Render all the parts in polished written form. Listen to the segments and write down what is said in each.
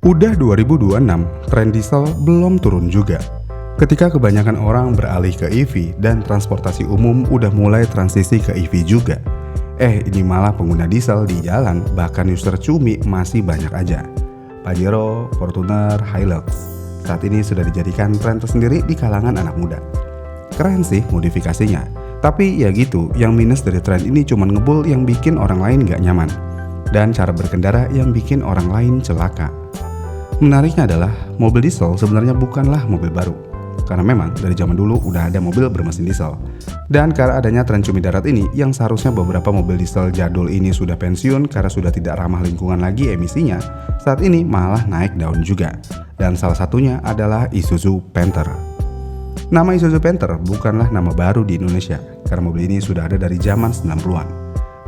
Udah 2026, tren diesel belum turun juga. Ketika kebanyakan orang beralih ke EV dan transportasi umum udah mulai transisi ke EV juga. Ini malah pengguna diesel di jalan, bahkan user cumi masih banyak aja. Pajero, Fortuner, Hilux saat ini sudah dijadikan tren tersendiri di kalangan anak muda. Keren sih modifikasinya, tapi ya gitu, yang minus dari tren ini cuma ngebul yang bikin orang lain gak nyaman, dan cara berkendara yang bikin orang lain celaka. Menariknya adalah, mobil diesel sebenarnya bukanlah mobil baru. Karena memang dari zaman dulu udah ada mobil bermesin diesel. Dan karena adanya tren cumi darat ini, yang seharusnya beberapa mobil diesel jadul ini sudah pensiun karena sudah tidak ramah lingkungan lagi emisinya, saat ini malah naik daun juga. Dan salah satunya adalah Isuzu Panther. Nama Isuzu Panther bukanlah nama baru di Indonesia, karena mobil ini sudah ada dari zaman 90-an.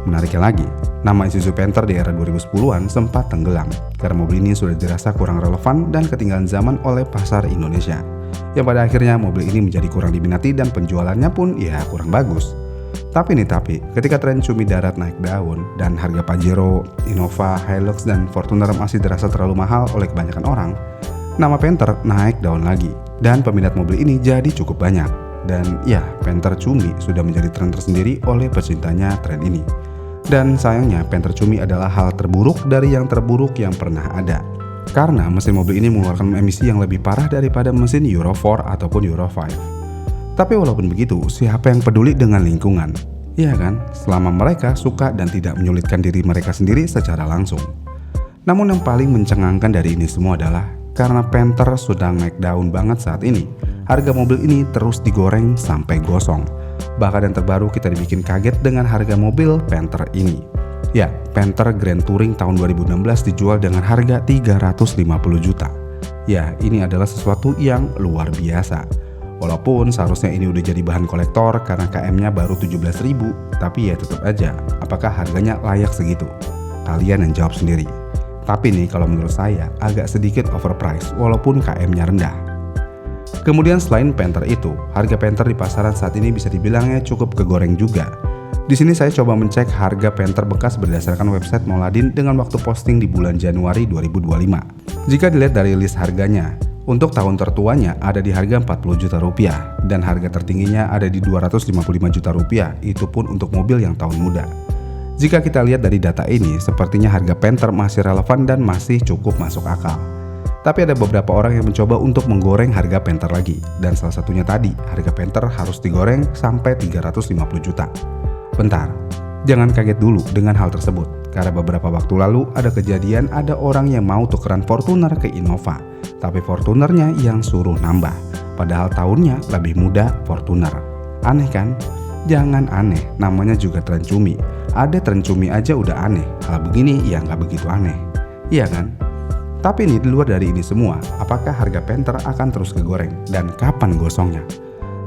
Menariknya lagi, nama Isuzu Panther di era 2010-an sempat tenggelam karena mobil ini sudah dirasa kurang relevan dan ketinggalan zaman oleh pasar Indonesia. Yang pada akhirnya mobil ini menjadi kurang diminati dan penjualannya pun ya kurang bagus. Tapi ketika tren cumi darat naik daun dan harga Pajero, Innova, Hilux, dan Fortuner masih dirasa terlalu mahal oleh kebanyakan orang, nama Panther naik daun lagi dan peminat mobil ini jadi cukup banyak. Dan ya, Panther cumi sudah menjadi tren tersendiri oleh pecintanya tren ini. Dan sayangnya Panther cumi adalah hal terburuk dari yang terburuk yang pernah ada. Karena mesin mobil ini mengeluarkan emisi yang lebih parah daripada mesin Euro 4 ataupun Euro 5. Tapi walaupun begitu, siapa yang peduli dengan lingkungan? Iya kan? Selama mereka suka dan tidak menyulitkan diri mereka sendiri secara langsung. Namun yang paling mencengangkan dari ini semua adalah karena Panther sudah naik daun banget saat ini, harga mobil ini terus digoreng sampai gosong. Bahkan yang terbaru kita dibikin kaget dengan harga mobil Panther ini. Ya, Panther Grand Touring tahun 2016 dijual dengan harga 350 juta. Ya, ini adalah sesuatu yang luar biasa. Walaupun seharusnya ini udah jadi bahan kolektor karena KM-nya baru 17.000, tapi ya tetap aja, apakah harganya layak segitu? Kalian yang jawab sendiri. Tapi nih kalau menurut saya agak sedikit overpriced walaupun KM-nya rendah. Kemudian selain Panther itu, harga Panther di pasaran saat ini bisa dibilangnya cukup kegoreng juga. Di sini saya coba mencek harga Panther bekas berdasarkan website Mouladin dengan waktu posting di bulan Januari 2025. Jika dilihat dari list harganya, untuk tahun tertuanya ada di harga 40 juta rupiah dan harga tertingginya ada di 255 juta rupiah, itu pun untuk mobil yang tahun muda. Jika kita lihat dari data ini, sepertinya harga Panther masih relevan dan masih cukup masuk akal. Tapi ada beberapa orang yang mencoba untuk menggoreng harga Panther lagi. Dan salah satunya tadi, harga Panther harus digoreng sampai 350 juta. Bentar, jangan kaget dulu dengan hal tersebut. Karena beberapa waktu lalu ada kejadian ada orang yang mau tukeran Fortuner ke Innova. Tapi Fortunernya yang suruh nambah. Padahal tahunnya lebih muda Fortuner. Aneh kan? Jangan aneh, namanya juga tren cumi. Ada tren cumi aja udah aneh. Hal begini ya nggak begitu aneh. Iya kan? Tapi nih di luar dari ini semua, apakah harga Panther akan terus kegoreng? Dan kapan gosongnya?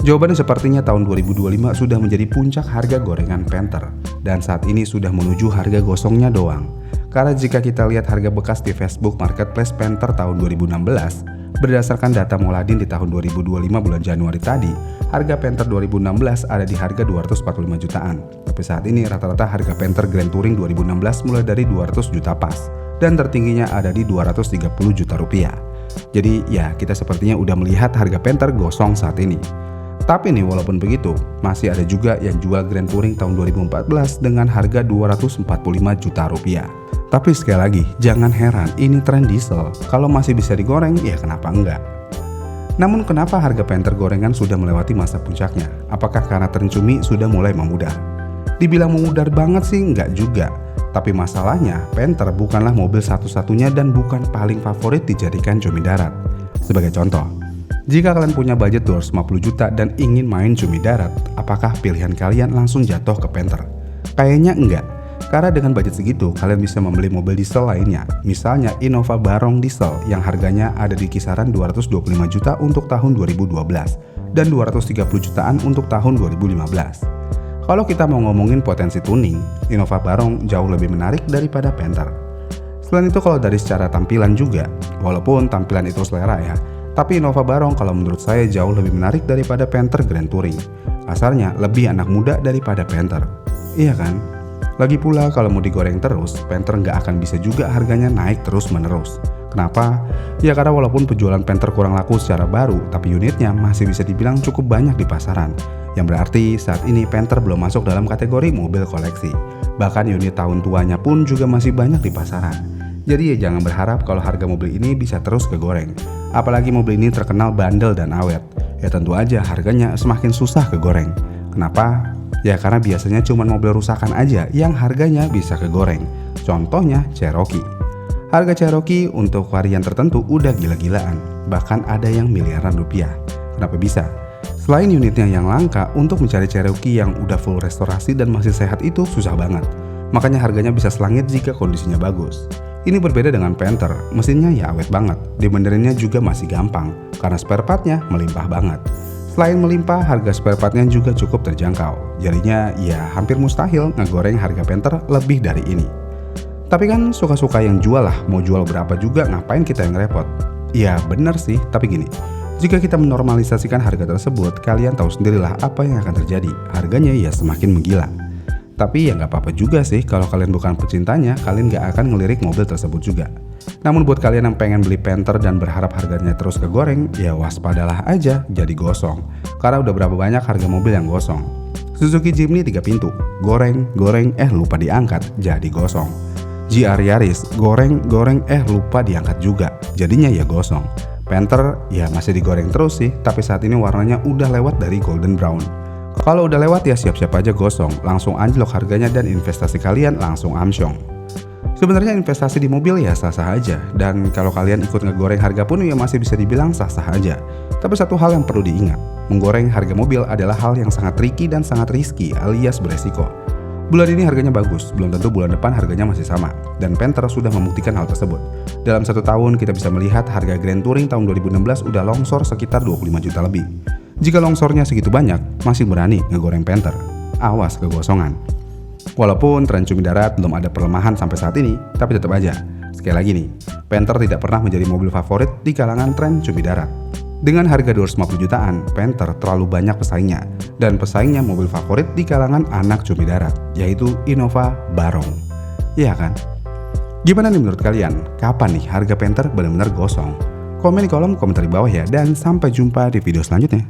Jawabannya sepertinya tahun 2025 sudah menjadi puncak harga gorengan Panther. Dan saat ini sudah menuju harga gosongnya doang. Karena jika kita lihat harga bekas di Facebook Marketplace Panther tahun 2016, berdasarkan data Mouladin di tahun 2025 bulan Januari tadi, harga Panther 2016 ada di harga 245 jutaan. Tapi saat ini rata-rata harga Panther Grand Touring 2016 mulai dari 200 juta pas. Dan tertingginya ada di 230 juta rupiah. Jadi ya kita sepertinya udah melihat harga Panther gosong saat ini. Tapi nih walaupun begitu, masih ada juga yang jual Grand Touring tahun 2014 dengan harga 245 juta rupiah. Tapi sekali lagi, jangan heran ini tren diesel. Kalau masih bisa digoreng, ya kenapa enggak? Namun kenapa harga Panther gorengan sudah melewati masa puncaknya? Apakah karena tren cumi sudah mulai memudar? Dibilang memudar banget sih enggak juga. Tapi masalahnya, Panther bukanlah mobil satu-satunya dan bukan paling favorit dijadikan cumi darat. Sebagai contoh, jika kalian punya budget 250 juta dan ingin main cumi darat, apakah pilihan kalian langsung jatuh ke Panther? Kayaknya enggak, karena dengan budget segitu kalian bisa membeli mobil diesel lainnya. Misalnya Innova Barong Diesel yang harganya ada di kisaran 225 juta untuk tahun 2012 dan 230 jutaan untuk tahun 2015. Kalau kita mau ngomongin potensi tuning, Innova Barong jauh lebih menarik daripada Panther. Selain itu kalau dari secara tampilan juga, walaupun tampilan itu selera ya, tapi Innova Barong kalau menurut saya jauh lebih menarik daripada Panther Grand Touring. Kasarnya lebih anak muda daripada Panther. Iya kan? Lagi pula kalau mau digoreng terus, Panther nggak akan bisa juga harganya naik terus menerus. Kenapa? Ya karena walaupun penjualan Panther kurang laku secara baru, tapi unitnya masih bisa dibilang cukup banyak di pasaran. Yang berarti saat ini Panther belum masuk dalam kategori mobil koleksi. Bahkan unit tahun tuanya pun juga masih banyak di pasaran. Jadi ya jangan berharap kalau harga mobil ini bisa terus kegoreng. Apalagi mobil ini terkenal bandel dan awet. Ya tentu aja harganya semakin susah kegoreng. Kenapa? Ya karena biasanya cuma mobil rusakan aja yang harganya bisa kegoreng. Contohnya Cherokee. Harga Cherokee untuk varian tertentu udah gila-gilaan. Bahkan ada yang miliaran rupiah. Kenapa bisa? Selain unitnya yang langka, untuk mencari Cherokee yang udah full restorasi dan masih sehat itu susah banget. Makanya harganya bisa selangit jika kondisinya bagus. Ini berbeda dengan Panther, mesinnya ya awet banget, dibenerinnya juga masih gampang, karena spare partnya melimpah banget. Selain melimpah, harga spare partnya juga cukup terjangkau, jadinya ya hampir mustahil ngegoreng harga Panther lebih dari ini. Tapi kan suka-suka yang jual lah, mau jual berapa juga ngapain kita yang repot? Ya bener sih, tapi gini, jika kita menormalisasikan harga tersebut, kalian tahu sendirilah apa yang akan terjadi, harganya ya semakin menggila. Tapi ya nggak apa-apa juga sih kalau kalian bukan pecintanya, kalian nggak akan ngelirik mobil tersebut juga. Namun buat kalian yang pengen beli Panther dan berharap harganya terus kegoreng, ya waspadalah aja jadi gosong. Karena udah berapa banyak harga mobil yang gosong. Suzuki Jimny 3 pintu, goreng, lupa diangkat, jadi gosong. GR Yaris, goreng, lupa diangkat juga, jadinya ya gosong. Panther ya masih digoreng terus sih, tapi saat ini warnanya udah lewat dari golden brown. Kalau udah lewat ya siap-siap aja gosong, langsung anjlok harganya dan investasi kalian langsung amsyong. Sebenarnya investasi di mobil ya sah-sah aja, dan kalau kalian ikut ngegoreng harga pun ya masih bisa dibilang sah-sah aja. Tapi satu hal yang perlu diingat, menggoreng harga mobil adalah hal yang sangat tricky dan sangat risky alias beresiko. Bulan ini harganya bagus, belum tentu bulan depan harganya masih sama, dan Panther sudah membuktikan hal tersebut. Dalam 1 tahun kita bisa melihat harga Grand Touring tahun 2016 udah longsor sekitar 25 juta lebih. Jika longsornya segitu banyak, masih berani ngegoreng Panther. Awas kegosongan. Walaupun tren cumi darat belum ada perlemahan sampai saat ini, tapi tetap aja. Sekali lagi nih, Panther tidak pernah menjadi mobil favorit di kalangan tren cumi darat. Dengan harga 250 jutaan, Panther terlalu banyak pesaingnya. Dan pesaingnya mobil favorit di kalangan anak cumi darat, yaitu Innova Barong. Iya kan? Gimana nih menurut kalian? Kapan nih harga Panther benar-benar gosong? Komen di kolom komentar di bawah ya, dan sampai jumpa di video selanjutnya.